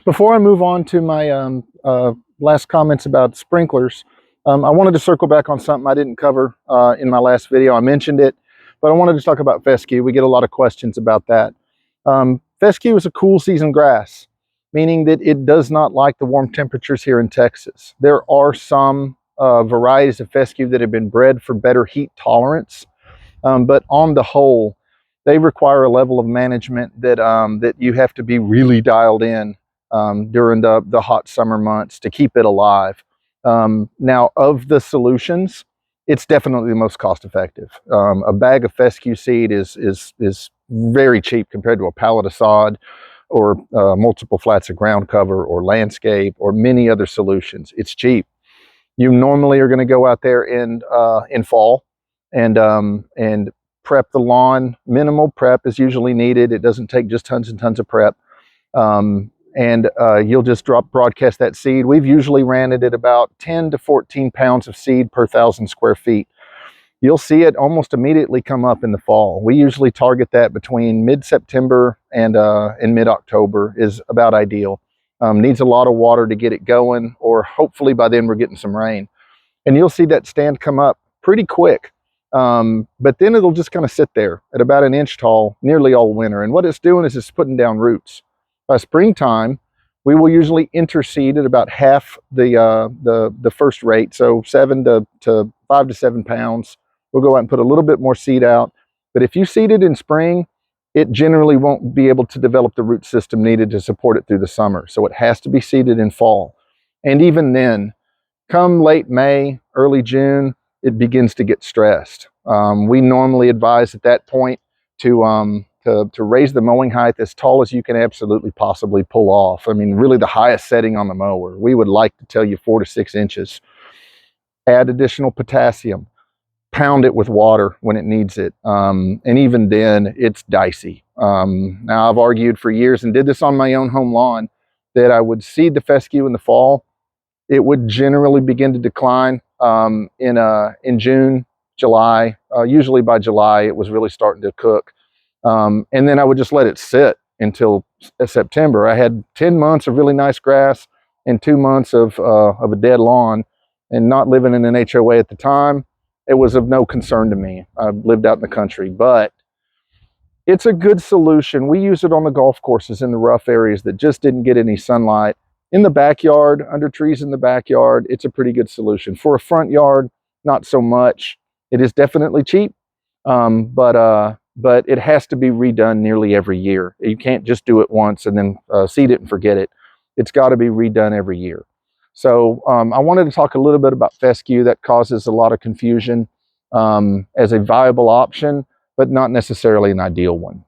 Before I move on to my last comments about sprinklers, I wanted to circle back on something I didn't cover in my last video. I mentioned it, but I wanted to talk about fescue. We get a lot of questions about that. Fescue is a cool season grass, meaning that it does not like the warm temperatures here in Texas. There are some varieties of fescue that have been bred for better heat tolerance, but on the whole, they require a level of management that that you have to be really dialed in during the hot summer months to keep it alive. Now, of the solutions, it's definitely the most cost effective. A bag of fescue seed is very cheap compared to a pallet of sod or multiple flats of ground cover or landscape or many other solutions. It's cheap. You normally are going to go out there in fall and prep the lawn. Minimal prep is usually needed. It doesn't take just tons and tons of prep. You'll just broadcast that seed. We've usually ran it at about 10 to 14 pounds of seed per 1,000 square feet. You'll see it almost immediately come up in the fall. We usually target that between mid-September and mid-October is about ideal. Needs a lot of water to get it going, or hopefully by then we're getting some rain. And you'll see that stand come up pretty quick. But then it'll just kind of sit there at about an inch tall nearly all winter. And what it's doing is it's putting down roots. By springtime, we will usually interseed at about half the first rate, so 5 to 7 pounds. We'll go out and put a little bit more seed out. But if you seed it in spring, it generally won't be able to develop the root system needed to support it through the summer. So it has to be seeded in fall. And even then, come late May, early June, it begins to get stressed. We normally advise at that point to raise the mowing height as tall as you can absolutely possibly pull off. I mean, really the highest setting on the mower. We would like to tell you 4 to 6 inches. Add additional potassium. Pound it with water when it needs it. And even then, it's dicey. Now, I've argued for years and did this on my own home lawn that I would seed the fescue in the fall. It would generally begin to decline in June, July. Usually by July, it was really starting to cook. And then I would just let it sit until September. I had 10 months of really nice grass and 2 months of a dead lawn. And not living in an HOA at the time, it was of no concern to me. I lived out in the country, but it's a good solution. We use it on the golf courses in the rough areas that just didn't get any sunlight. In the backyard, under trees in the backyard, it's a pretty good solution. For a front yard, not so much. It is definitely cheap, but it has to be redone nearly every year. You can't just do it once and then seed it and forget it. It's got to be redone every year. So I wanted to talk a little bit about fescue. That causes a lot of confusion as a viable option, but not necessarily an ideal one.